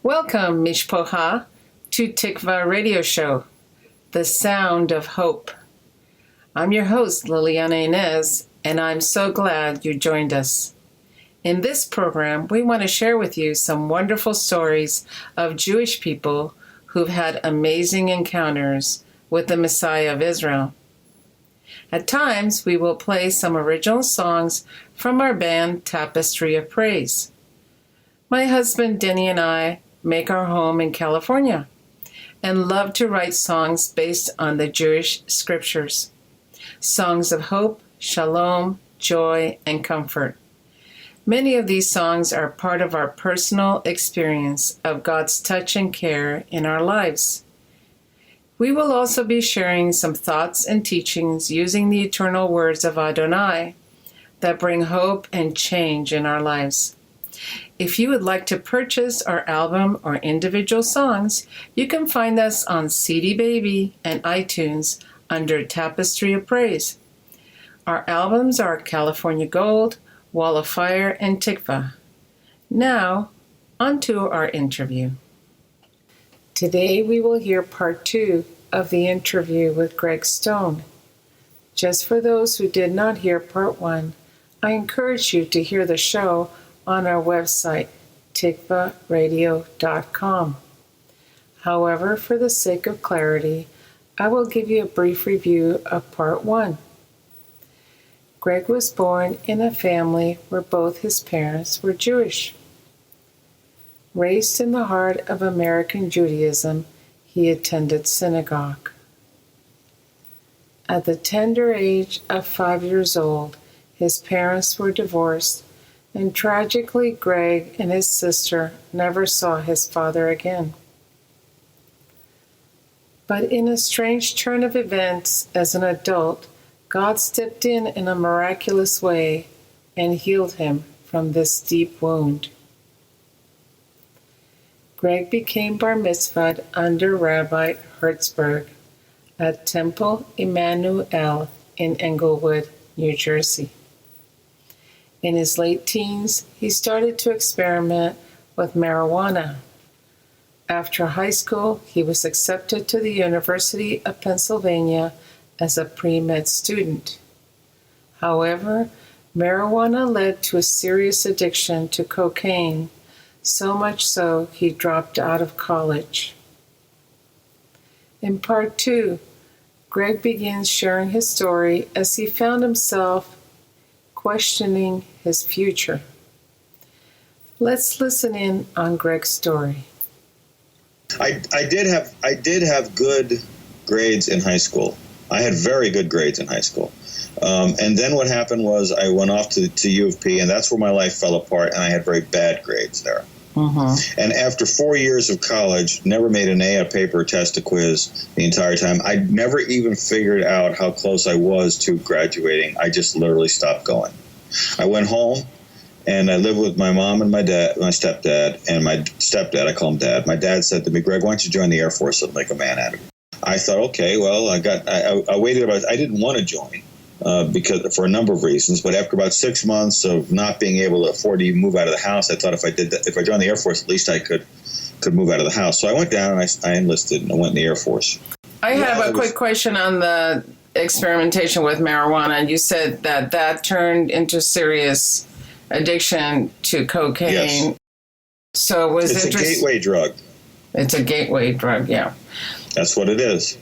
Welcome, Mishpocha, to Tikva Radio Show, the sound of hope. I'm your host, Liliana Inez, and I'm so glad you joined us. In this program, we want to share with you some wonderful stories of Jewish people who've had amazing encounters with the Messiah of Israel. At times, we will play some original songs from our band Tapestry of Praise. My husband Denny and I make our home in California and love to write songs based on the Jewish scriptures. Songs of hope, shalom, joy, and comfort. Many of these songs are part of our personal experience of God's touch and care in our lives. We will also be sharing some thoughts and teachings using the eternal words of Adonai that bring hope and change in our lives. If you would like to purchase our album or individual songs, you can find us on CD Baby and iTunes under Tapestry of Praise. Our albums are California Gold, Wall of Fire, and Tikva. Now, on to our interview. Today we will hear part 2 of the interview with Greg Stone. Just for those who did not hear part 1, I encourage you to hear the show on our website, tikvaradio.com. However, for the sake of clarity, I will give you a brief review of part 1. Greg was born in a family where both his parents were Jewish. Raised in the heart of American Judaism, he attended synagogue. At the tender age of 5 years old, his parents were divorced, and tragically, Greg and his sister never saw his father again. But in a strange turn of events, as an adult, God stepped in a miraculous way and healed him from this deep wound. Greg became bar mitzvahed under Rabbi Hertzberg at Temple Emmanuel in Englewood, New Jersey. In his late teens, he started to experiment with marijuana. After high school, he was accepted to the University of Pennsylvania as a pre-med student. However, marijuana led to a serious addiction to cocaine, so much so he dropped out of college. In part 2, Greg begins sharing his story as he found himself questioning his future. Let's listen in on Greg's story. I did have good grades in high school. I had very good grades in high school. And then what happened was I went off to U of P, and that's where my life fell apart, and I had very bad grades there. And after 4 years of college, never made an A, a paper, a test, a quiz the entire time. I never even figured out how close I was to graduating. I just literally stopped going. I went home, and I lived with my mom and my dad, my stepdad, and my stepdad. I call him Dad. My dad said to me, "Greg, why don't you join the Air Force and make a man out of it?" I thought, okay, well, I waited about. I didn't want to join because for a number of reasons. But after about 6 months of not being able to afford to even move out of the house, I thought if I joined the Air Force, at least I could move out of the house. So I went down and I enlisted and I went in the Air Force. I have a quick question on the experimentation with marijuana. You said that turned into serious addiction to cocaine. Yes. So it's a gateway drug. It's a gateway drug, yeah. That's what it is.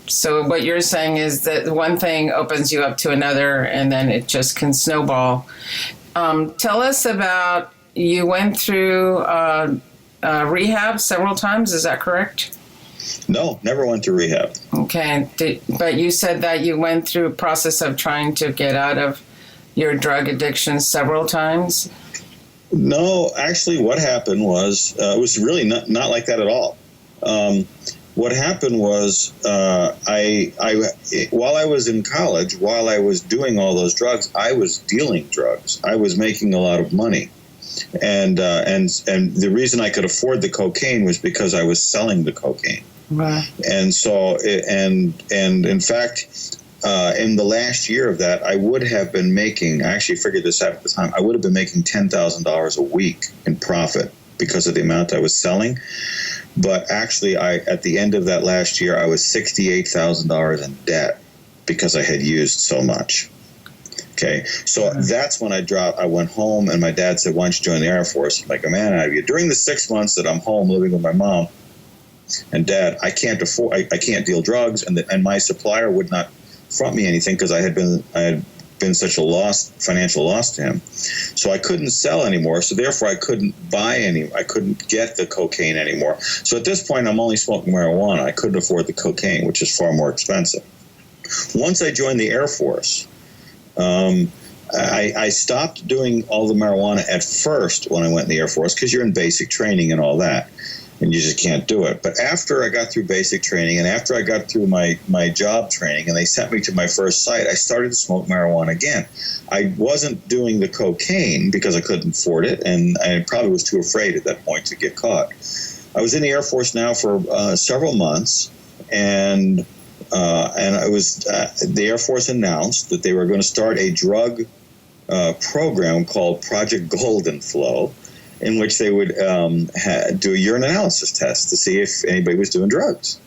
So what you're saying is that one thing opens you up to another, and then it just can snowball. Tell us about, you went through rehab several times, is that correct? No, never went to rehab. Okay, but you said that you went through a process of trying to get out of your drug addiction several times? No, actually what happened was, it was really not like that at all. What happened was, while I was in college, while I was doing all those drugs, I was dealing drugs. I was making a lot of money. And the reason I could afford the cocaine was because I was selling the cocaine. Right. And so, and in fact, in the last year of that, I would have been making, I actually figured this out at the time, I would have been making $10,000 a week in profit because of the amount I was selling. But actually, at the end of that last year, I was $68,000 in debt because I had used so much. Okay, so that's when I went home, and my dad said, "Why don't you join the Air Force?" I'm like, "Man, during the 6 months that I'm home living with my mom and dad, I can't deal drugs, and my supplier would not front me anything because I had been such a financial loss to him. So I couldn't sell anymore. So therefore, I couldn't get the cocaine anymore. So at this point, I'm only smoking marijuana. I couldn't afford the cocaine, which is far more expensive. Once I joined the Air Force, I stopped doing all the marijuana at first when I went in the Air Force because you're in basic training and all that, and you just can't do it. But after I got through basic training and after I got through my job training and they sent me to my first site, I started to smoke marijuana again. I wasn't doing the cocaine because I couldn't afford it, and I probably was too afraid at that point to get caught. I was in the Air Force now for several months, and the Air Force announced that they were going to start a drug program called Project Golden Flow, in which they would do a urine analysis test to see if anybody was doing drugs.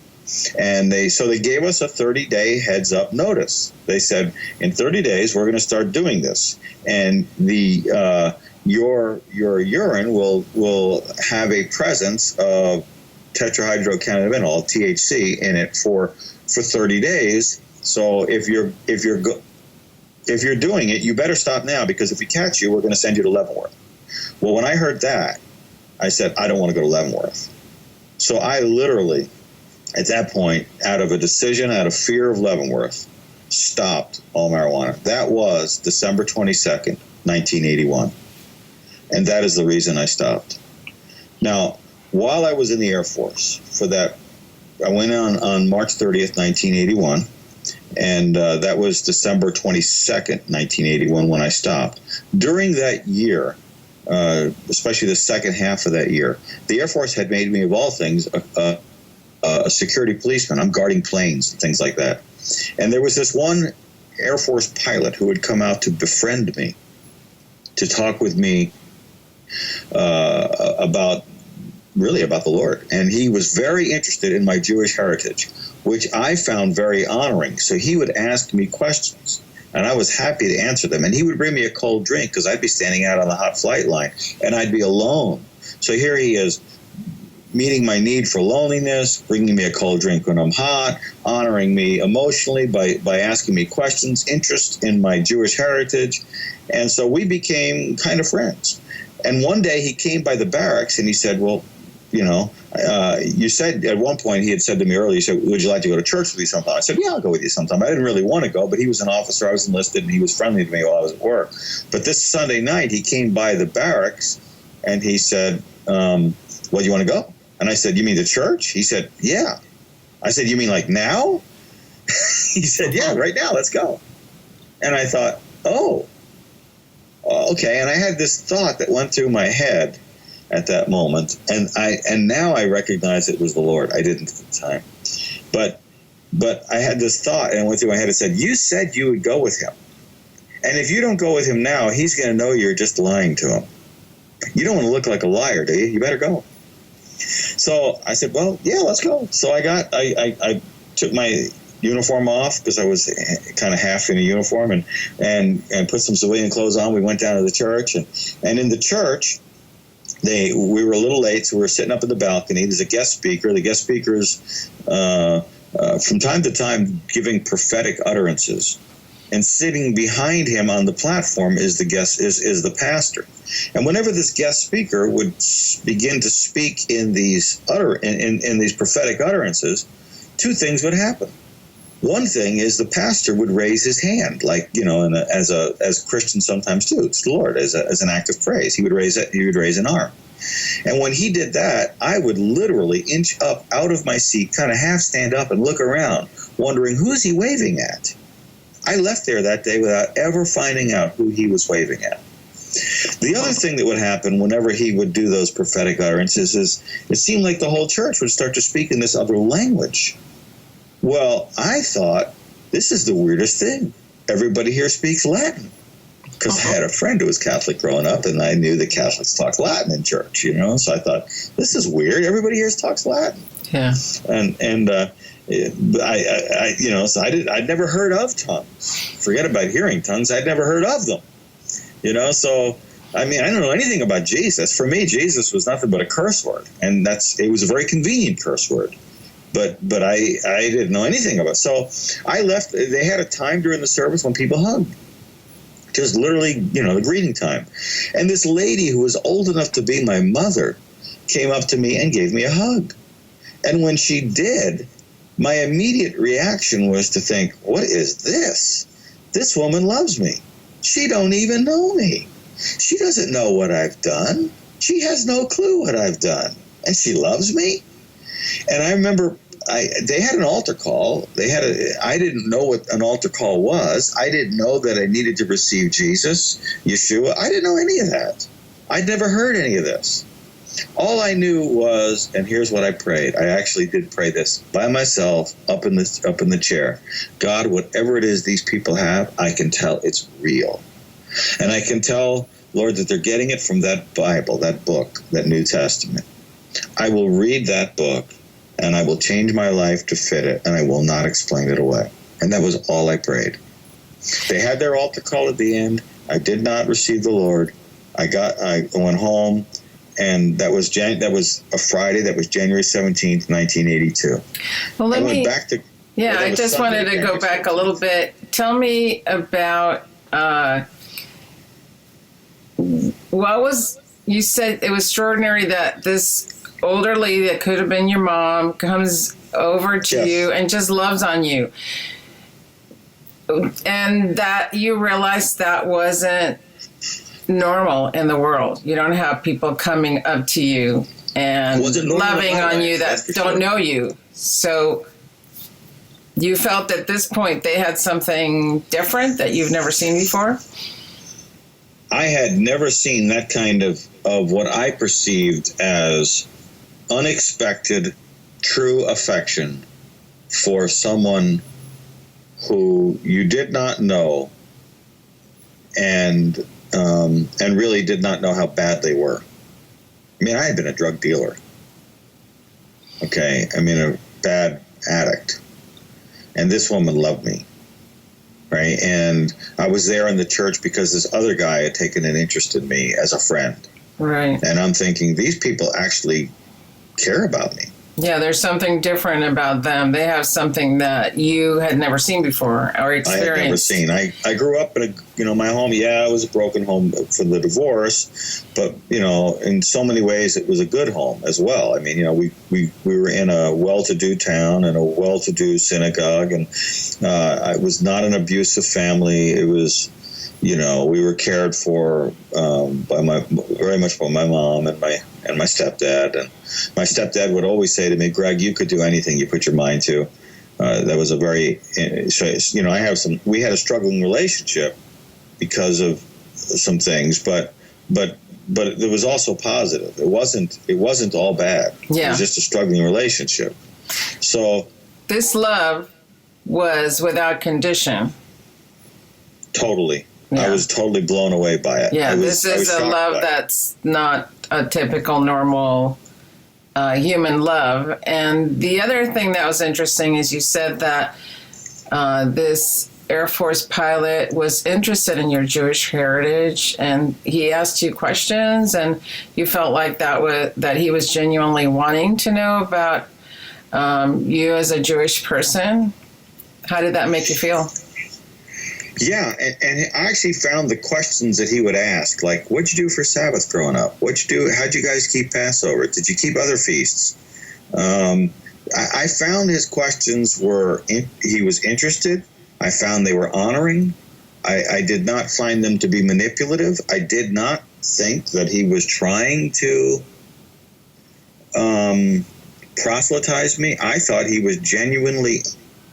And they gave us a 30-day heads-up notice. They said, in 30 days, we're going to start doing this. And your urine will have a presence of tetrahydrocannabinol, THC, in it for 30 days. So if you're doing it, you better stop now, because if we catch you, we're going to send you to Leavenworth. Well, when I heard that, I said, I don't want to go to Leavenworth. So I literally, at that point, out of a decision, out of fear of Leavenworth, stopped all marijuana. That was December 22nd, 1981. And that is the reason I stopped. Now, while I was in the Air Force, I went on March 30th, 1981, and that was December 22nd, 1981, when I stopped. During that year, especially the second half of that year, the Air Force had made me, of all things, a security policeman. I'm guarding planes and things like that. And there was this one Air Force pilot who would come out to befriend me, to talk with me about the Lord. And he was very interested in my Jewish heritage, which I found very honoring. So he would ask me questions, and I was happy to answer them. And he would bring me a cold drink because I'd be standing out on the hot flight line, and I'd be alone. So here he is, meeting my need for loneliness, bringing me a cold drink when I'm hot, honoring me emotionally by asking me questions, interest in my Jewish heritage. And so we became kind of friends. And one day he came by the barracks and he said, well, you said at one point, he had said to me earlier, he said, would you like to go to church with me sometime? I said, yeah, I'll go with you sometime. I didn't really want to go, but he was an officer, I was enlisted, and he was friendly to me while I was at work. But this Sunday night, he came by the barracks and he said, well, do you want to go? And I said, you mean the church? He said, yeah. I said, you mean like now? He said, yeah, right now, let's go. And I thought, oh, okay. And I had this thought that went through my head at that moment, and now I recognize it was the Lord. I didn't at the time, but I had this thought, and it went through my head. It said, "You said you would go with him, and if you don't go with him now, he's going to know you're just lying to him. You don't want to look like a liar, do you? You better go." So I said, "Well, yeah, let's go." So I took my uniform off because I was kind of half in a uniform, and put some civilian clothes on. We went down to the church, and in the church, we were a little late, so we were sitting up in the balcony. There's a guest speaker. The guest speaker's from time to time giving prophetic utterances, and sitting behind him on the platform is the pastor. And whenever this guest speaker would begin to speak in these prophetic utterances, two things would happen. One thing is the pastor would raise his hand, like, as Christians sometimes do. It's the Lord as an act of praise. He would raise an arm. And when he did that, I would literally inch up out of my seat, kind of half stand up and look around, wondering, who's he waving at? I left there that day without ever finding out who he was waving at. The other thing that would happen whenever he would do those prophetic utterances is it seemed like the whole church would start to speak in this other language. Well, I thought, this is the weirdest thing. Everybody here speaks Latin. because I had a friend who was Catholic growing up, and I knew that Catholics talk Latin in church, so I thought, this is weird. Everybody here talks Latin. Yeah. And so I'd never heard of tongues. Forget about hearing tongues. I'd never heard of them, so I don't know anything about Jesus. For me, Jesus was nothing but a curse word, and it was a very convenient curse word. But I didn't know anything about it. So I left. They had a time during the service when people hugged. Just literally, the greeting time. And this lady who was old enough to be my mother came up to me and gave me a hug. And when she did, my immediate reaction was to think, what is this? This woman loves me. She don't even know me. She doesn't know what I've done. She has no clue what I've done. And she loves me? And I remember they had an altar call. I didn't know what an altar call was. I didn't know that I needed to receive Jesus, Yeshua. I didn't know any of that. I'd never heard any of this. All I knew was, and here's what I prayed. I actually did pray this by myself up in the chair. God, whatever it is these people have, I can tell it's real. And I can tell, Lord, that they're getting it from that Bible, that book, that New Testament. I will read that book, and I will change my life to fit it, and I will not explain it away. And that was all I prayed. They had their altar call at the end. I did not receive the Lord. I went home, and that was a Friday. That was January 17th, 1982. Well, I just Sunday, wanted to go back a little bit. Tell me about you said it was extraordinary that this older lady that could have been your mom comes over to you and just loves on you. And that you realized that wasn't normal in the world. You don't have people coming up to you and loving on you that don't know you. So you felt at this point they had something different that you've never seen before? I had never seen that kind of what I perceived as unexpected, true affection for someone who you did not know and really did not know how bad they were. I had been a drug dealer. Okay, a bad addict. And this woman loved me. Right? And I was there in the church because this other guy had taken an interest in me as a friend. Right. And I'm thinking, these people actually care about me. Yeah, there's something different about them. They have something that you had never seen before or experienced. I had never seen. I grew up in my home, it was a broken home for the divorce, but, in so many ways it was a good home as well. We were in a well-to-do town and a well-to-do synagogue, and it was not an abusive family. It was, we were cared for very much by my mom and my stepdad. And my stepdad would always say to me, Greg, you could do anything you put your mind to. That was a very, we had a struggling relationship because of some things, but it was also positive. It wasn't all bad. Yeah. It was just a struggling relationship. So this love was without condition. Totally. Yeah. I was totally blown away by it. Yeah, this is a love that's not a typical, normal human love. And the other thing that was interesting is you said that this Air Force pilot was interested in your Jewish heritage, and he asked you questions, and you felt like that he was genuinely wanting to know about you as a Jewish person. How did that make you feel? Yeah, and I actually found the questions that he would ask, like, what'd you do for Sabbath growing up? What'd you do? How'd you guys keep Passover? Did you keep other feasts? I found his questions he was interested. I found they were honoring. I did not find them to be manipulative. I did not think that he was trying to proselytize me. I thought he was genuinely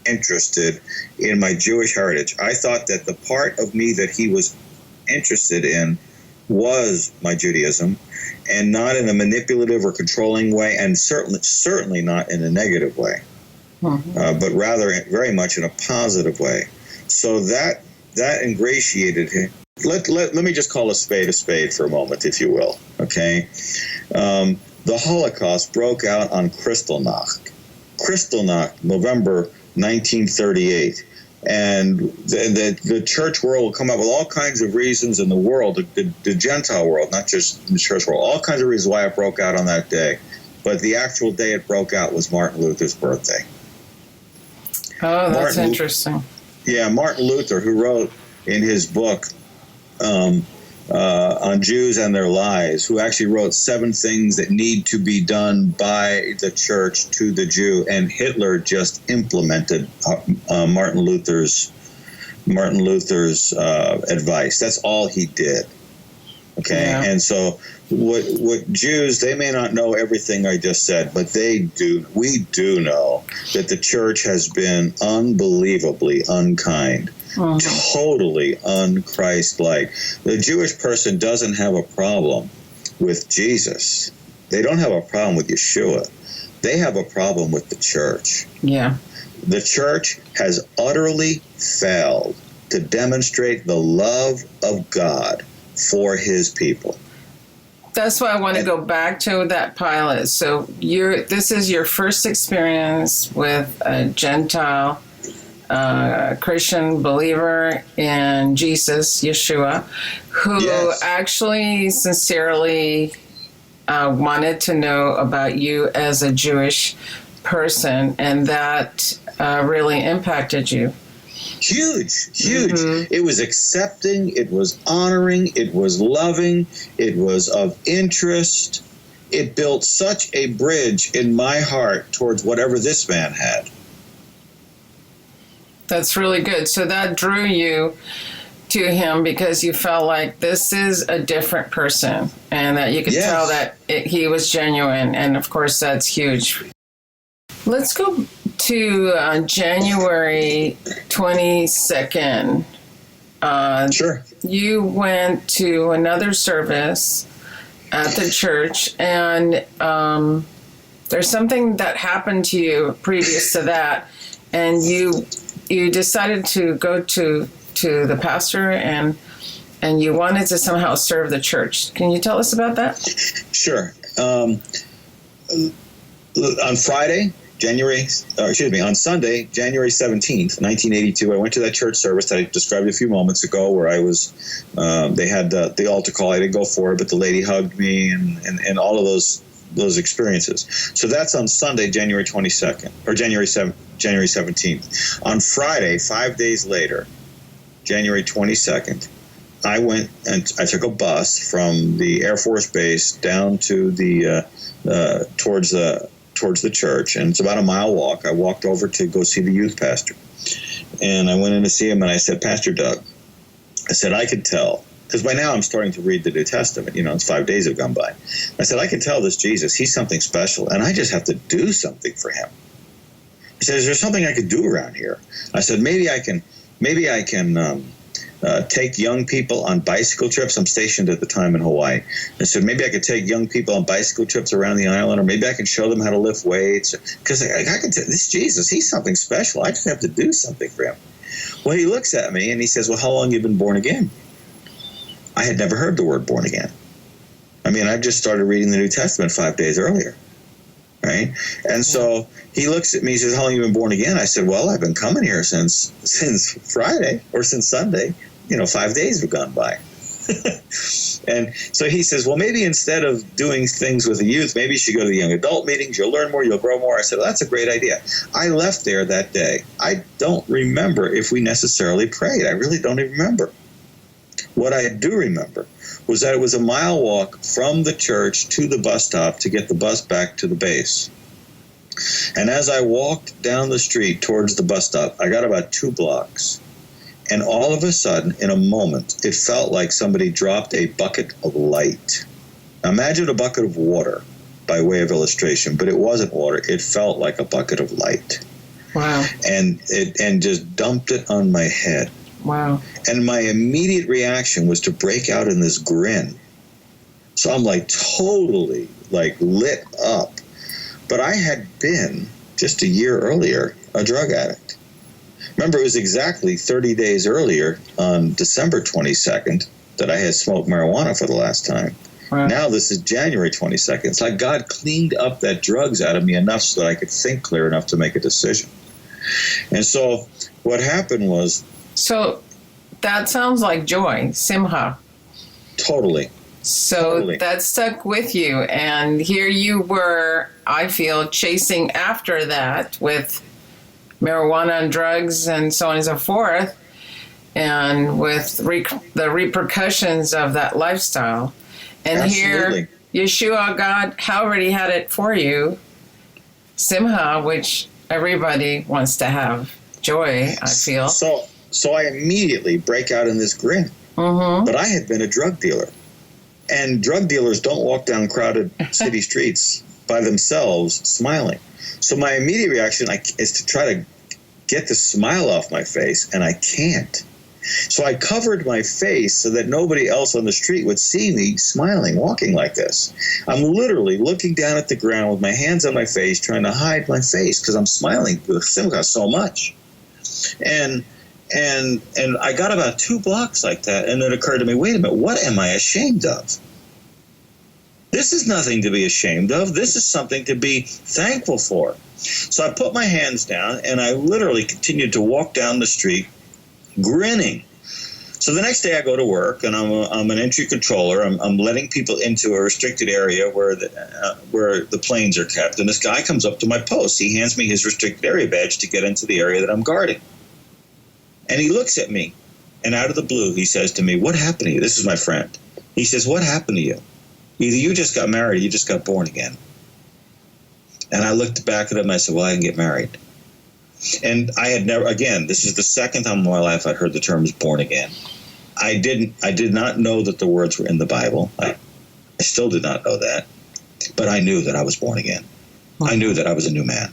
interested in my Jewish heritage. I thought that the part of me that he was interested in was my Judaism, and not in a manipulative or controlling way, and certainly not in a negative way, but rather very much in a positive way. So that ingratiated him. let me just call a spade for a moment, if you will. Okay, the Holocaust broke out on Kristallnacht, November 1938. And the church world will come up with all kinds of reasons in the world, the Gentile world, not just the church world, all kinds of reasons why it broke out on that day. But the actual day it broke out was Martin Luther's birthday. Oh, that's interesting. Yeah, Martin Luther, who wrote in his book on Jews and their lies, who actually wrote 7 things that need to be done by the church to the Jew, and Hitler just implemented Martin Luther's advice. That's all he did. Okay, yeah. And so what Jews, they may not know everything I just said, but we do know that the church has been unbelievably unkind. Totally un-Christ-like. The Jewish person doesn't have a problem with Jesus. They don't have a problem with Yeshua. They have a problem with the church. Yeah. The church has utterly failed to demonstrate the love of God for his people. That's why I want to go back to that pilot. So this is your first experience with a Gentile Christian believer in Jesus, Yeshua, who actually sincerely wanted to know about you as a Jewish person, and that really impacted you. Huge. Mm-hmm. It was accepting, it was honoring, it was loving, it was of interest. It built such a bridge in my heart towards whatever this man had. That's really good. So that drew you to him because you felt like this is a different person, and that you could tell that he was genuine. And of course, that's huge. Let's go to January 22nd. Sure. You went to another service at the church, and there's something that happened to you previous to that, and you decided to go to the pastor, and you wanted to somehow serve the church. Can you tell us about that? Sure. On Sunday, January 17th, 1982, I went to that church service that I described a few moments ago, where I was, they had the altar call. I didn't go for it, but the lady hugged me, and all of those experiences. So that's on Sunday, January 22nd, or January 17th. On Friday, 5 days later, January 22nd, I went and I took a bus from the Air Force Base down to towards the church, and it's about a mile walk. I walked over to go see the youth pastor, and I went in to see him, and I said, "Pastor Doug," I said, "I could tell." Because by now I'm starting to read the New Testament. It's 5 days have gone by. I said, I can tell this Jesus, he's something special, and I just have to do something for him. He said, is there something I could do around here? I said, maybe I can take young people on bicycle trips. I'm stationed at the time in Hawaii. I said, maybe I could take young people on bicycle trips around the island, or maybe I can show them how to lift weights. Because I can tell this Jesus, he's something special. I just have to do something for him. Well, he looks at me and he says, well, how long have you been born again? I had never heard the word born again. I mean, I just started reading the New Testament 5 days earlier, right? And so he looks at me, he says, how long have you been born again? I said, well, I've been coming here since Friday, or since Sunday. 5 days have gone by. And so he says, well, maybe instead of doing things with the youth, maybe you should go to the young adult meetings. You'll learn more, you'll grow more. I said, well, that's a great idea. I left there that day. I don't remember if we necessarily prayed. I really don't even remember. What I do remember was that it was a mile walk from the church to the bus stop to get the bus back to the base. And as I walked down the street towards the bus stop, I got about 2 blocks. And all of a sudden, in a moment, it felt like somebody dropped a bucket of light. Now, imagine a bucket of water, by way of illustration, but it wasn't water. It felt like a bucket of light. Wow. And just dumped it on my head. Wow. And my immediate reaction was to break out in this grin. So I'm totally lit up. But I had been, just a year earlier, a drug addict. Remember, it was exactly 30 days earlier on December 22nd that I had smoked marijuana for the last time. Wow. Now this is January 22nd. It's like God cleaned up that drugs out of me enough so that I could think clear enough to make a decision. And so what happened was... So that sounds like joy, simha. Totally. So Totally. that stuck with you. And here you were, I feel, chasing after that with marijuana and drugs and so on and so forth, and with the repercussions of that lifestyle. And Absolutely. here, Yeshua, God already had it for you, simha, which everybody wants to have, joy, I feel. So I immediately break out in this grin. Mm-hmm. But I had been a drug dealer. And drug dealers don't walk down crowded city streets by themselves smiling. So my immediate reaction is to try to get the smile off my face, and I can't. So I covered my face so that nobody else on the street would see me smiling, walking like this. I'm literally looking down at the ground with my hands on my face, trying to hide my face because I'm smiling with Simcha so much. And I got about 2 blocks like that, and it occurred to me, wait a minute, what am I ashamed of? This is nothing to be ashamed of. This is something to be thankful for. So I put my hands down, and I literally continued to walk down the street grinning. So the next day I go to work, and I'm an entry controller. I'm letting people into a restricted area where the planes are kept. And this guy comes up to my post. He hands me his restricted area badge to get into the area that I'm guarding. And he looks at me, and out of the blue, he says to me, "What happened to you?" This is my friend. He says, "What happened to you? Either you just got married or you just got born again." And I looked back at him and I said, "Well, I didn't get married." And I had never, again, this is the second time in my life I'd heard the terms born again. I did not know that the words were in the Bible. I still did not know that. But I knew that I was born again. I knew that I was a new man.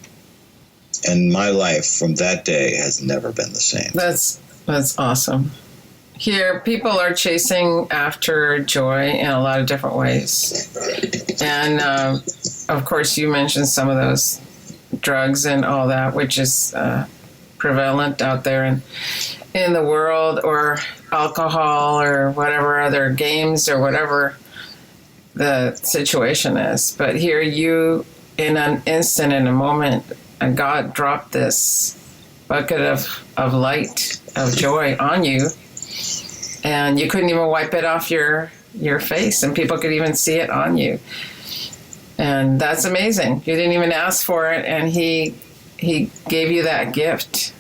And my life from that day has never been the same. That's awesome. Here, people are chasing after joy in a lot of different ways. And, of course, you mentioned some of those drugs and all that, which is prevalent out there in the world, or alcohol or whatever other games or whatever the situation is. But here you, in an instant, in a moment, and God dropped this bucket of light, of joy on you, and you couldn't even wipe it off your face, and people could even see it on you. And that's amazing. You didn't even ask for it, and he gave you that gift.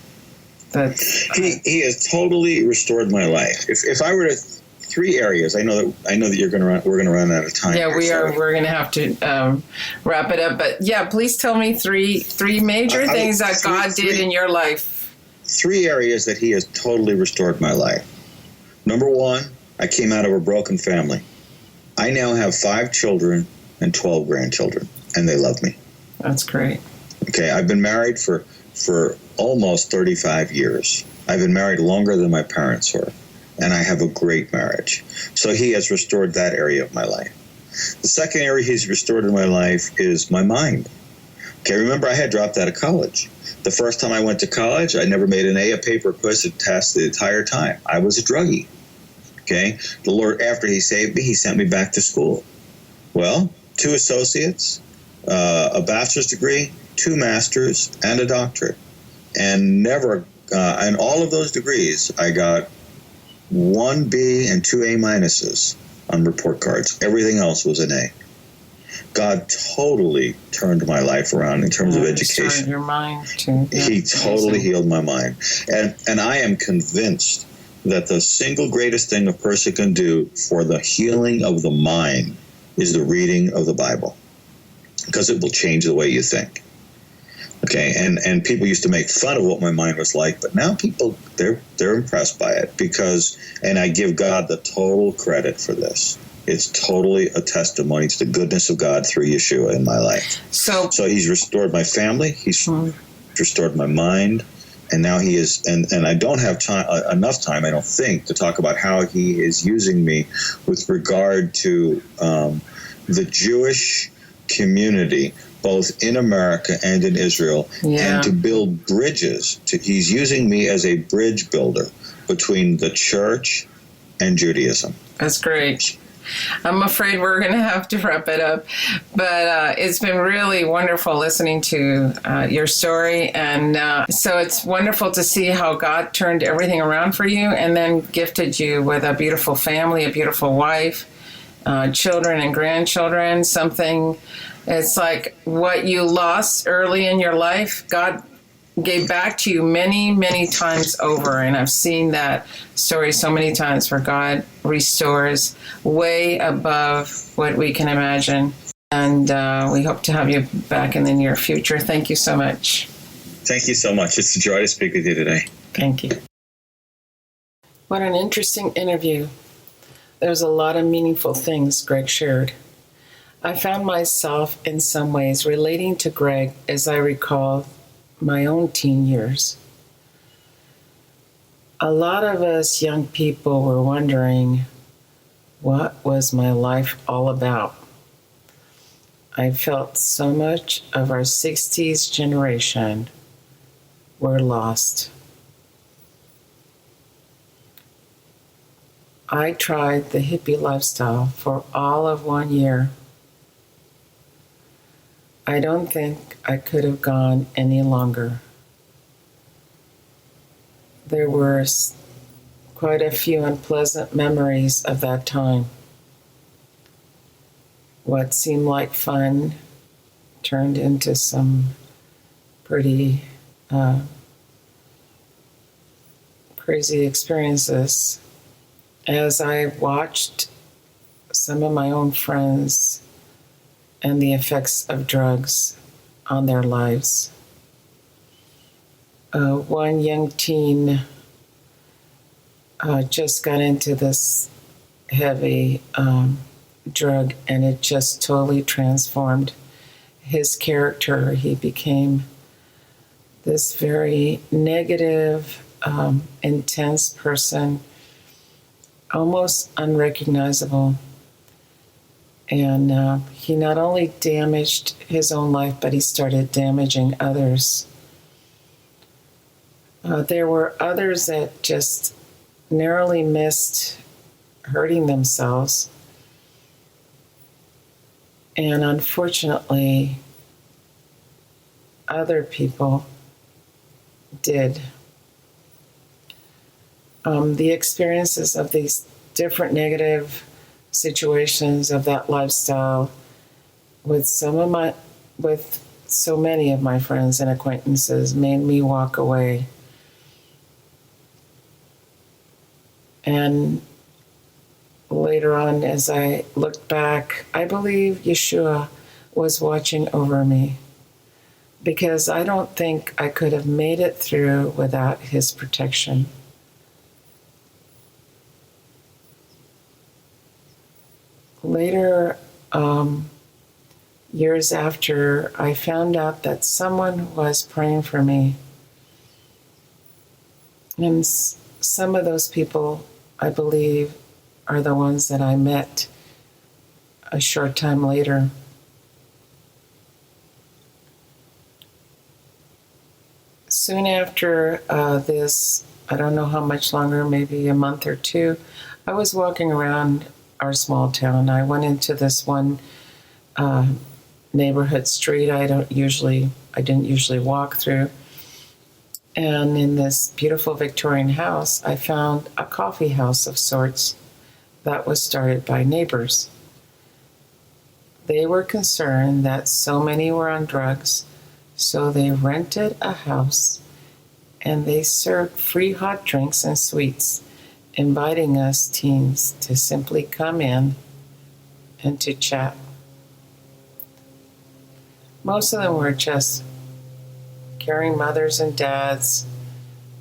He has totally restored my life. If I were to 3 areas, I know that we're gonna run out of time. Yeah, we are. We're gonna have to wrap it up. But yeah, please tell me three major things that God did in your life. 3 areas that He has totally restored my life. Number 1, I came out of a broken family. I now have 5 children and 12 grandchildren, and they love me. That's great. Okay, I've been married for almost 35 years. I've been married longer than my parents were, and I have a great marriage. So He has restored that area of my life. The second area He's restored in my life is my mind. Okay, remember I had dropped out of college. The first time I went to college, I never made an A, a paper, quiz, a test the entire time. I was a druggie. Okay, the Lord, after He saved me, He sent me back to school. Well, 2 associates, a bachelor's degree, 2 masters, and a doctorate. And and all of those degrees, I got 1 B and 2 A minuses on report cards. Everything else was an A. God totally turned my life around in terms of education. Your mind too. Yeah, He totally healed my mind. And I am convinced that the single greatest thing a person can do for the healing of the mind is the reading of the Bible, because it will change the way you think. Okay, and people used to make fun of what my mind was like, but now people, they're impressed by it, and I give God the total credit for this. It's totally a testimony to the goodness of God through Yeshua in my life. So He's restored my family, He's restored my mind, and now He is, and I don't have enough time, I don't think, to talk about how He is using me with regard to the Jewish community, both in America and in Israel, Yeah. and to build bridges. He's using me as a bridge builder between the church and Judaism. That's great. I'm afraid we're going to have to wrap it up, but it's been really wonderful listening to your story, and so it's wonderful to see how God turned everything around for you and then gifted you with a beautiful family, a beautiful wife, children and grandchildren. Something, it's like what you lost early in your life, God gave back to you many, many times over. And I've seen that story so many times where God restores way above what we can imagine. And we hope to have you back in the near future. Thank you so much. Thank you so much. It's a joy to speak with you today. Thank you. What an interesting interview. There's a lot of meaningful things Greg shared. I found myself in some ways relating to Greg as I recall my own teen years. A lot of us young people were wondering, what was my life all about? I felt so much of our 60s generation were lost. I tried the hippie lifestyle for all of 1 year. I don't think I could have gone any longer. There were quite a few unpleasant memories of that time. What seemed like fun turned into some pretty crazy experiences as I watched some of my own friends and the effects of drugs on their lives. One young teen just got into this heavy drug, and it just totally transformed his character. He became this very negative, intense person, almost unrecognizable. And he not only damaged his own life, but he started damaging others. There were others that just narrowly missed hurting themselves. And unfortunately, other people did. The experiences of these different negative situations of that lifestyle with so many of my friends and acquaintances made me walk away. And later on, as I looked back, I believe Yeshua was watching over me, because I don't think I could have made it through without his protection. Later, years after, I found out that someone was praying for me. And some of those people, I believe, are the ones that I met a short time later. Soon after this, I don't know how much longer, maybe a month or two, I was walking around our small town. I went into this one neighborhood street I didn't usually walk through. And in this beautiful Victorian house, I found a coffee house of sorts that was started by neighbors. They were concerned that so many were on drugs, so they rented a house and they served free hot drinks and sweets, inviting us teens to simply come in and to chat. Most of them were just caring mothers and dads,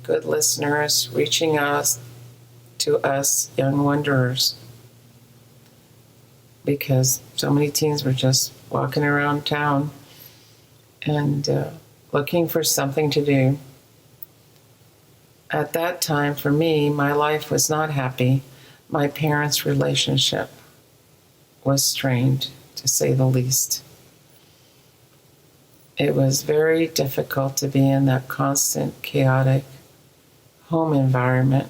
good listeners, reaching out to us young wanderers, because so many teens were just walking around town and looking for something to do. At that time, for me, my life was not happy. My parents' relationship was strained, to say the least. It was very difficult to be in that constant, chaotic home environment.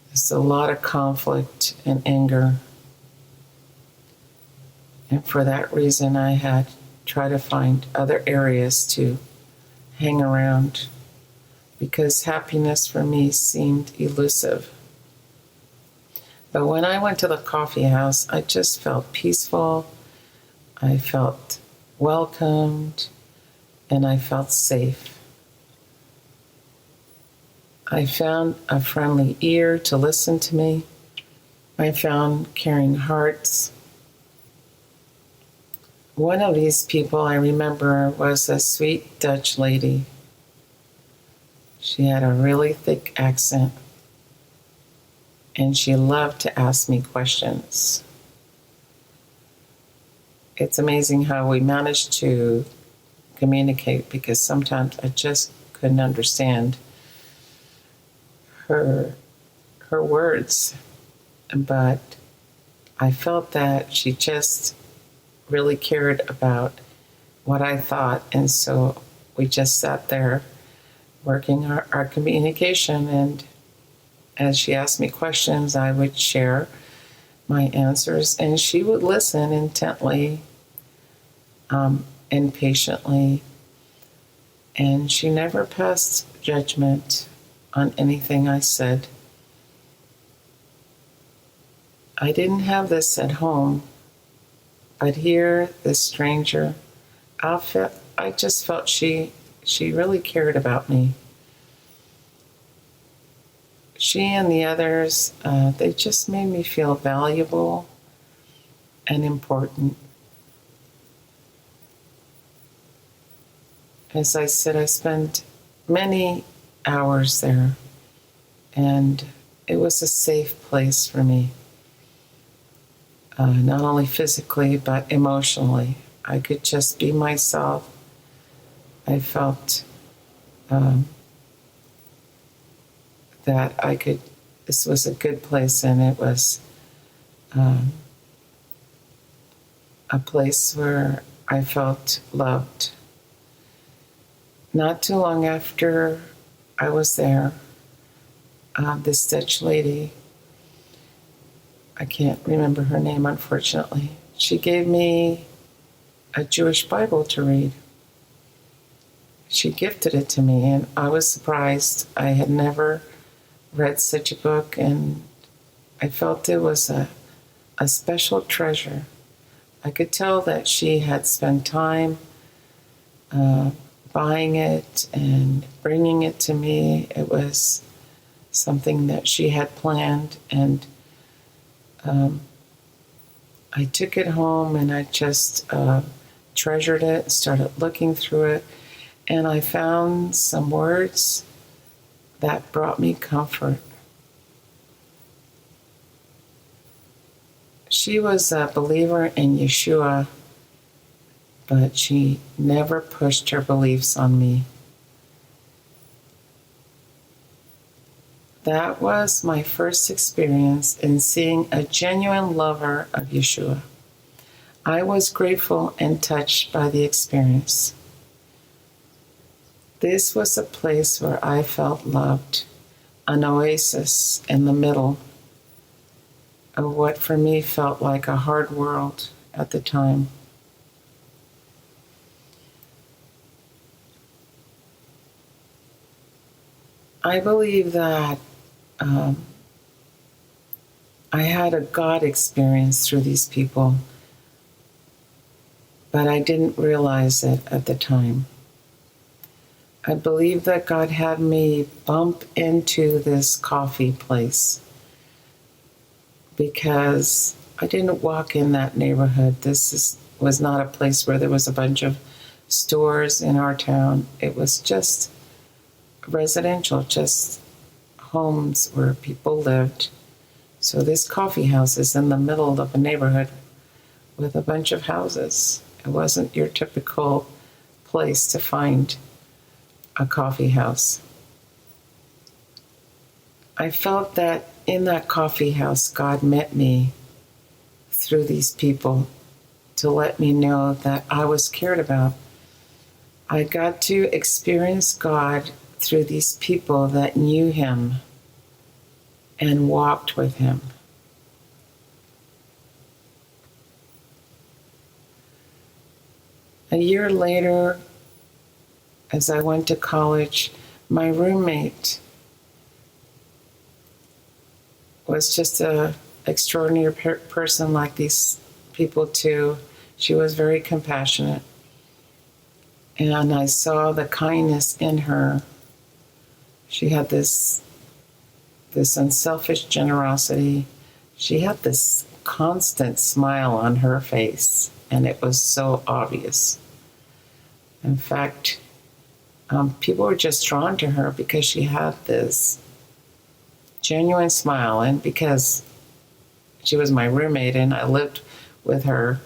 There's a lot of conflict and anger. And for that reason, I had tried to find other areas to hang around because happiness for me seemed elusive. But when I went to the coffee house, I just felt peaceful, I felt welcomed, and I felt safe. I found a friendly ear to listen to me. I found caring hearts. One of these people I remember was a sweet Dutch lady. She had a really thick accent, and she loved to ask me questions. It's amazing how we managed to communicate because sometimes I just couldn't understand her words, but I felt that she just really cared about what I thought, and so we just sat there working our communication, and as she asked me questions, I would share my answers, and she would listen intently and patiently, and she never passed judgment on anything I said. I didn't have this at home, but here, this stranger, I just felt she really cared about me. She and the others, they just made me feel valuable and important. As I said, I spent many hours there, and it was a safe place for me. Not only physically, but emotionally. I could just be myself. I felt that this was a good place, and it was a place where I felt loved. Not too long after I was there, this Dutch lady, I can't remember her name, unfortunately, she gave me a Jewish Bible to read. She gifted it to me, and I was surprised. I had never read such a book, and I felt it was a special treasure. I could tell that she had spent time buying it and bringing it to me. It was something that she had planned, and I took it home and I just treasured it, started looking through it, and I found some words that brought me comfort. She was a believer in Yeshua, but she never pushed her beliefs on me. That was my first experience in seeing a genuine lover of Yeshua. I was grateful and touched by the experience. This was a place where I felt loved, an oasis in the middle of what for me felt like a hard world at the time. I believe that I had a God experience through these people, but I didn't realize it at the time. I believe that God had me bump into this coffee place because I didn't walk in that neighborhood. Was not a place where there was a bunch of stores in our town. It was just residential, just homes where people lived. So this coffee house is in the middle of a neighborhood with a bunch of houses. It wasn't your typical place to find a coffee house. I felt that in that coffee house, God met me through these people. to let me know that I was cared about. I got to experience God through these people that knew him and walked with him. A year later, as I went to college, my roommate was just an extraordinary person like these people too. She was very compassionate. And I saw the kindness in her. She had this unselfish generosity. She had this constant smile on her face, and it was so obvious. In fact, people were just drawn to her because she had this genuine smile, and because she was my roommate and I lived with her,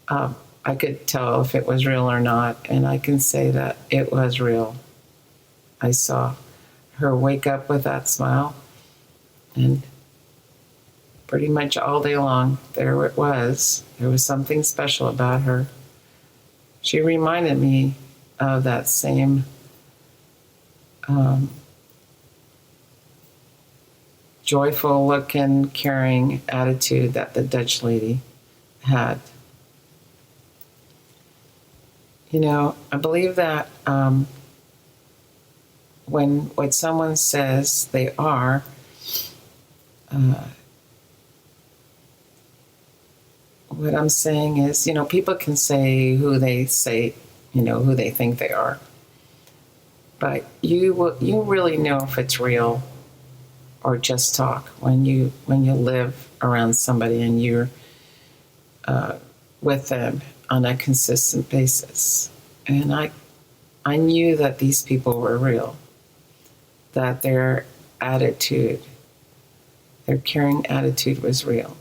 I could tell if it was real or not, and I can say that it was real. I saw her wake up with that smile, and pretty much all day long, there it was. There was something special about her. She reminded me of that same joyful looking, caring attitude that the Dutch lady had. You know, I believe that when what someone says they are, what I'm saying is, you know, people can say, who they think they are. But you really know if it's real or just talk when you live around somebody and you're with them on a consistent basis. And I knew that these people were real, that their attitude, their caring attitude was real.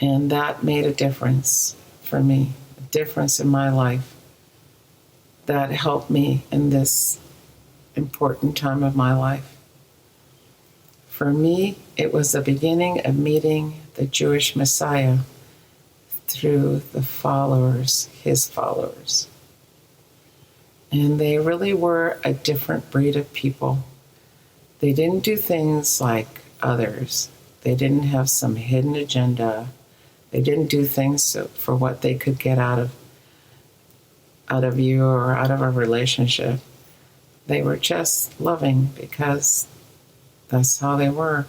And that made a difference for me, a difference in my life that helped me in this important time of my life. For me, it was the beginning of meeting the Jewish Messiah through the followers, his followers. And they really were a different breed of people. They didn't do things like others. They didn't have some hidden agenda. They didn't do things for what they could get out of you or out of a relationship. They were just loving because that's how they were.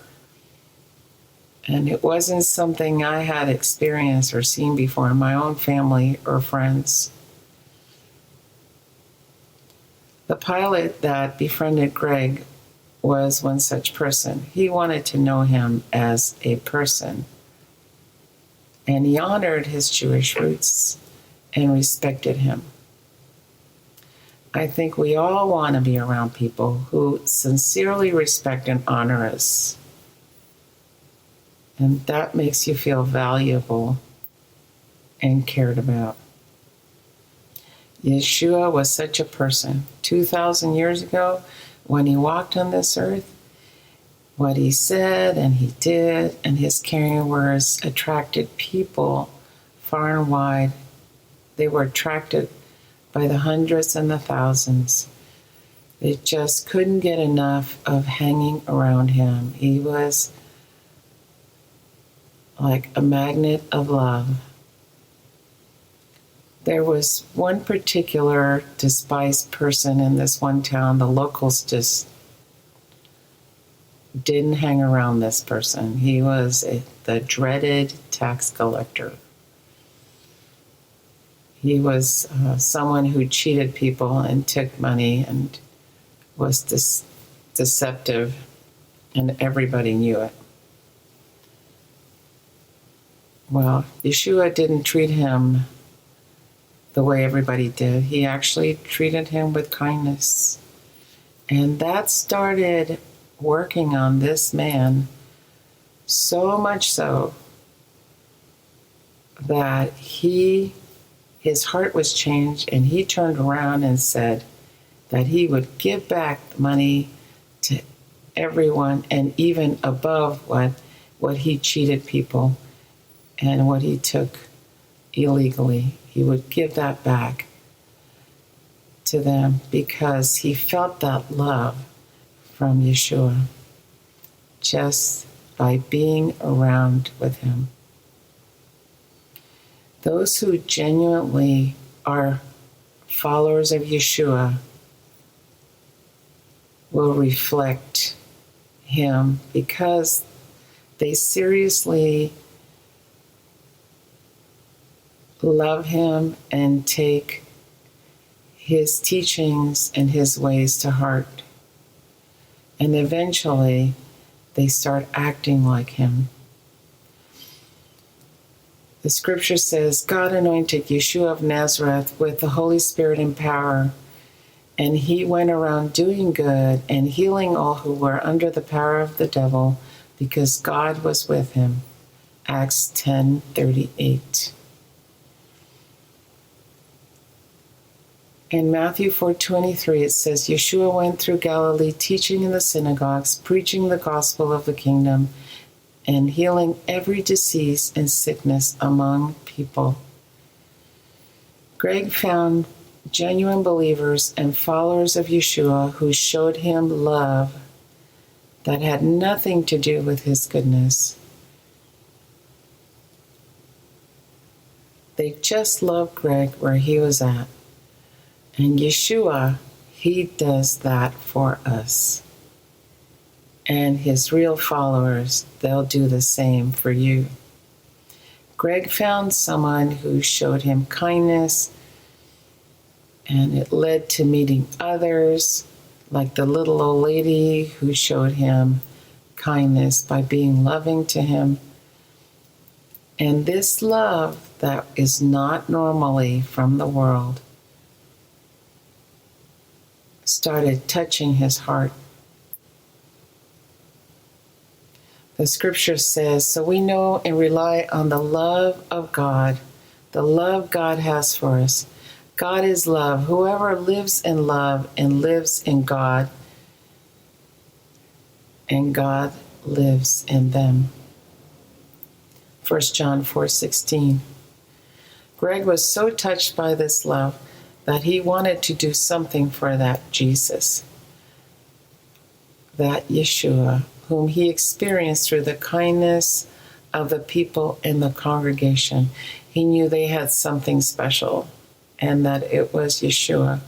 And it wasn't something I had experienced or seen before in my own family or friends. The pilot that befriended Greg was one such person. He wanted to know him as a person. And he honored his Jewish roots and respected him. I think we all want to be around people who sincerely respect and honor us. And that makes you feel valuable and cared about. Yeshua was such a person. 2,000 years ago, when he walked on this earth, what he said and he did and his caring words attracted people far and wide. They were attracted by the hundreds and the thousands. They just couldn't get enough of hanging around him. He was like a magnet of love. There was one particular despised person in this one town. The locals just didn't hang around this person. He was the dreaded tax collector. He was someone who cheated people and took money and was deceptive, and everybody knew it. Well, Yeshua didn't treat him the way everybody did. He actually treated him with kindness. And that started working on this man so much so that his heart was changed, and he turned around and said that he would give back money to everyone, and even above what he cheated people. and what he took illegally, he would give that back to them because he felt that love from Yeshua just by being around with him. Those who genuinely are followers of Yeshua will reflect him because they seriously love him and take his teachings and his ways to heart. And eventually, they start acting like him. The scripture says, God anointed Yeshua of Nazareth with the Holy Spirit and power, and he went around doing good and healing all who were under the power of the devil, because God was with him. Acts 10:38. In Matthew 4:23, it says, Yeshua went through Galilee, teaching in the synagogues, preaching the gospel of the kingdom, and healing every disease and sickness among people. Greg found genuine believers and followers of Yeshua who showed him love that had nothing to do with his goodness. They just loved Greg where he was at. And Yeshua, he does that for us. And his real followers, they'll do the same for you. Greg found someone who showed him kindness, and it led to meeting others, like the little old lady who showed him kindness by being loving to him. And this love that is not normally from the world started touching his heart. The scripture says, so we know and rely on the love of God, the love God has for us. God is love. Whoever lives in love and lives in God, and God lives in them. 1 John 4:16. Greg was so touched by this love that he wanted to do something for that Jesus, that Yeshua, whom he experienced through the kindness of the people in the congregation. He knew they had something special, and that it was Yeshua,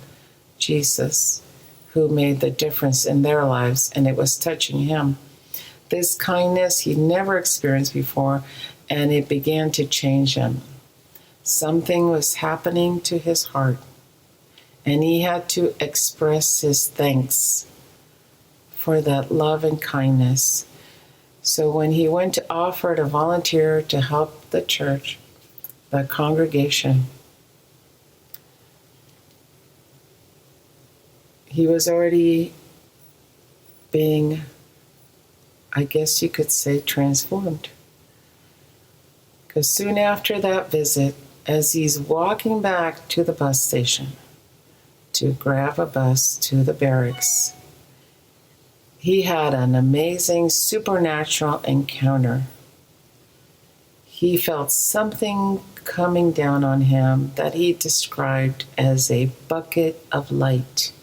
Jesus, who made the difference in their lives, and it was touching him. This kindness he never experienced before, and it began to change him. Something was happening to his heart, and he had to express his thanks for that love and kindness. So when he went to offer to volunteer to help the church, the congregation, he was already being, I guess you could say, transformed. Because soon after that visit, as he's walking back to the bus station to grab a bus to the barracks, he had an amazing supernatural encounter. He felt something coming down on him that he described as a bucket of light.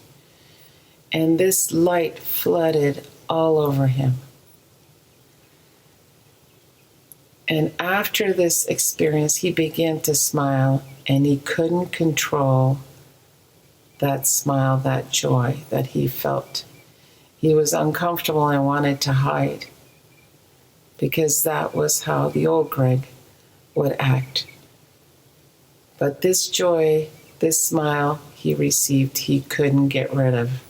And this light flooded all over him. And after this experience, he began to smile, and he couldn't control that smile, that joy that he felt. He was uncomfortable and wanted to hide, because that was how the old Greg would act. But this joy, this smile he received, he couldn't get rid of.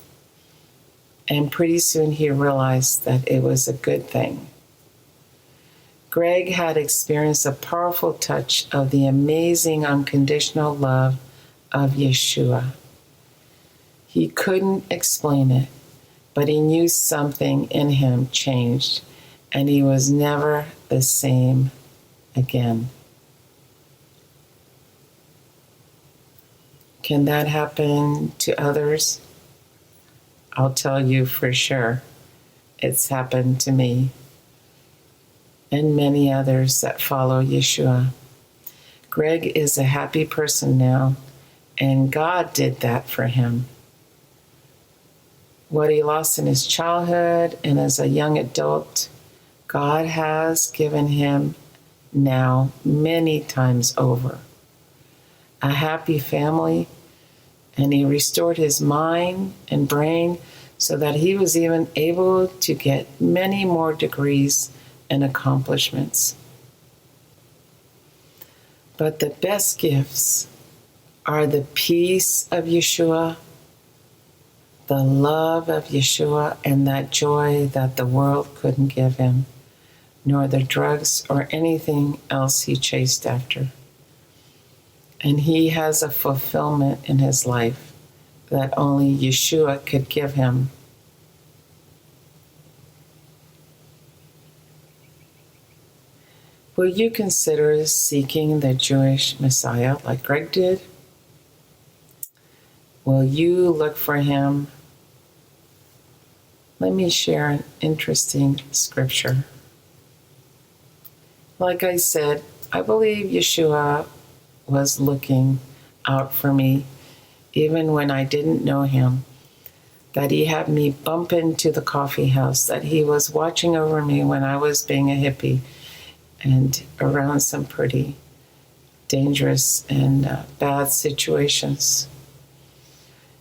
And pretty soon he realized that it was a good thing. Greg had experienced a powerful touch of the amazing unconditional love of Yeshua. He couldn't explain it, but he knew something in him changed, and he was never the same again. Can that happen to others? I'll tell you for sure. It's happened to me. and many others that follow Yeshua. Greg is a happy person now, and God did that for him. What he lost in his childhood and as a young adult, God has given him now many times over. A happy family, and he restored his mind and brain so that he was even able to get many more degrees and accomplishments. But the best gifts are the peace of Yeshua, the love of Yeshua, and that joy that the world couldn't give him, nor the drugs or anything else he chased after. And he has a fulfillment in his life that only Yeshua could give him. Will you consider seeking the Jewish Messiah like Greg did? Will you look for him? Let me share an interesting scripture. Like I said, I believe Yeshua was looking out for me even when I didn't know him, that he had me bump into the coffee house, that he was watching over me when I was being a hippie and around some pretty dangerous and bad situations.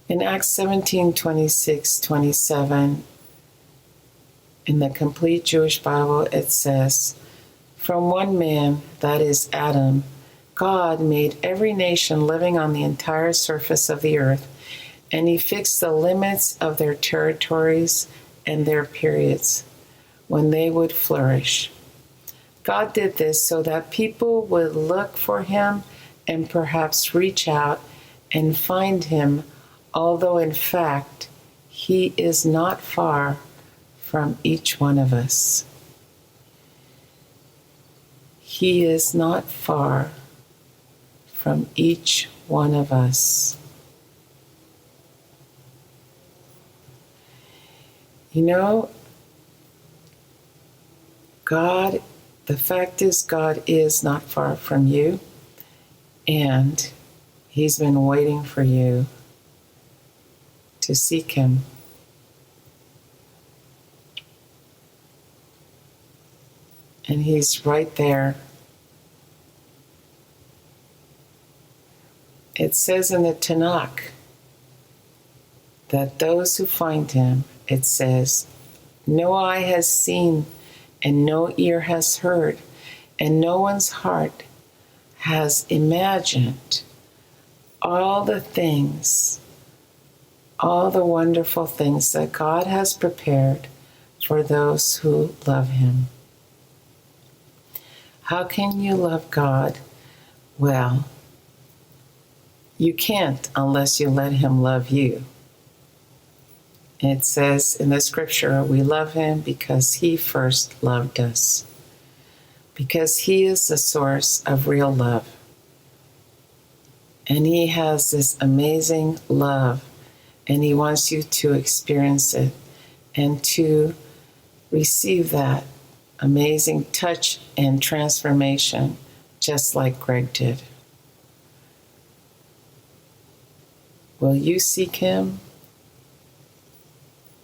In Acts 17, 26, 27, in the Complete Jewish Bible, it says, "From one man, that is Adam, God made every nation living on the entire surface of the earth, and he fixed the limits of their territories and their periods when they would flourish. God did this so that people would look for him and perhaps reach out and find him, although in fact, he is not far from each one of us. He is not far from each one of us." You know, the fact is, God is not far from you, and he's been waiting for you to seek him. And he's right there. It says in the Tanakh that those who find him, it says, no eye has seen and no ear has heard and no one's heart has imagined all the things, all the wonderful things that God has prepared for those who love him. How can you love God? Well, you can't unless you let him love you. It says in the scripture, we love him because he first loved us. Because he is the source of real love. And he has this amazing love, and he wants you to experience it and to receive that amazing touch and transformation, just like Greg did. Will you seek him?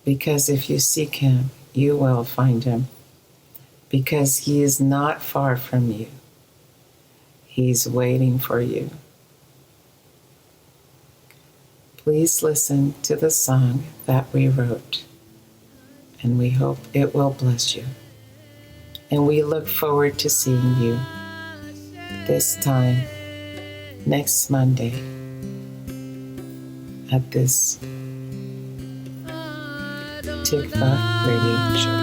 Because if you seek him, you will find him. Because he is not far from you. He's waiting for you. Please listen to the song that we wrote, and we hope it will bless you. And we look forward to seeing you this time next Monday at this Tikva radio show.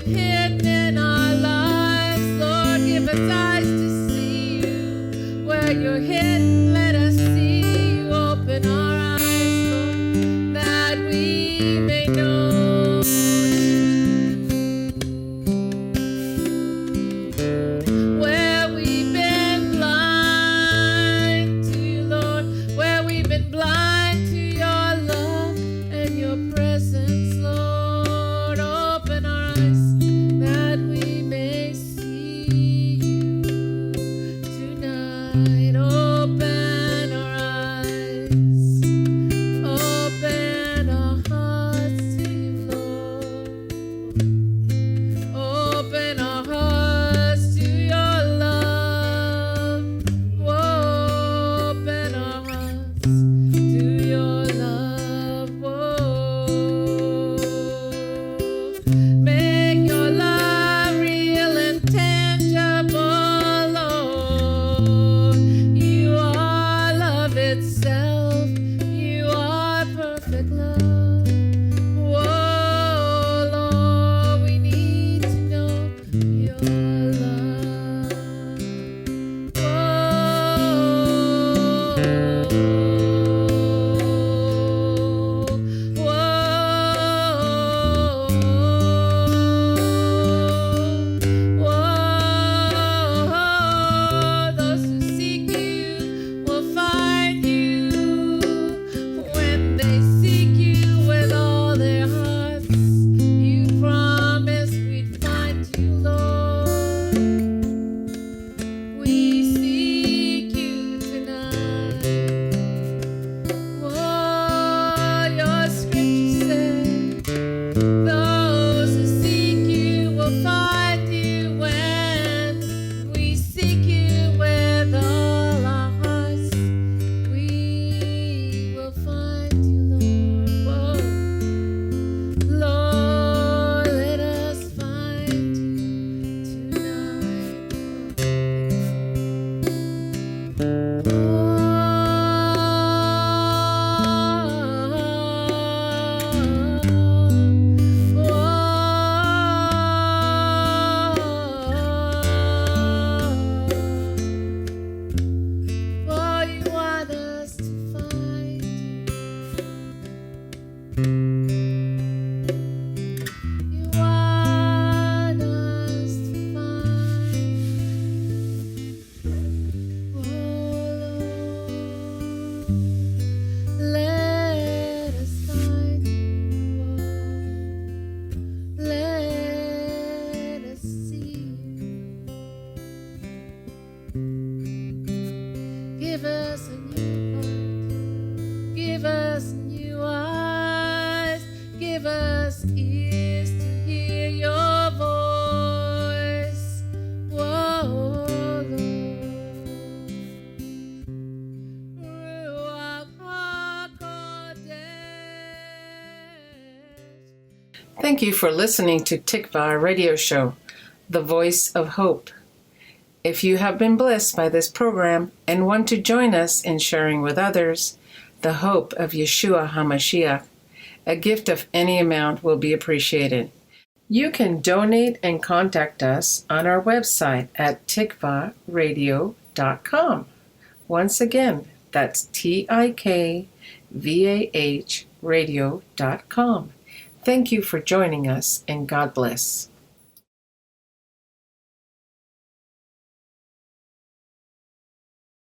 been hidden in our lives. Lord, give us eyes to see you. Where you're hidden, let us see you. Open our eyes, Lord, that we may know where we've been blind to you, Lord, where we've been blind to your love and your presence, Lord. Open our eyes that we may see you tonight. Open our eyes, open our hearts to you, Lord. Open our hearts to your love. Whoa, open our hearts to your love. Whoa. Make your love real and tangible, Lord. You are love itself. You are perfect love. Whoa, Lord, we need to know your love. Whoa, those who seek you will find you when they seek you with all their hearts. You promised we'd find you, Lord. We seek you tonight. Oh, your scripture said, those who seek you will find you when we seek you with all our hearts. We will find you, Lord. Whoa. Lord, let us find you tonight. Oh, you want us to find you want us to find. Oh Lord, let us find you. Let us see you. Give us a new heart. Give us new eyes. Give us ears to hear your voice. Whoa, Lord. Ruach HaKodesh. Thank you for listening to Tikva Radio Show, the voice of hope. If you have been blessed by this program and want to join us in sharing with others the hope of Yeshua HaMashiach, a gift of any amount will be appreciated. You can donate and contact us on our website at tikvaradio.com. Once again, that's TIKVAH radio.com. Thank you for joining us, and God bless.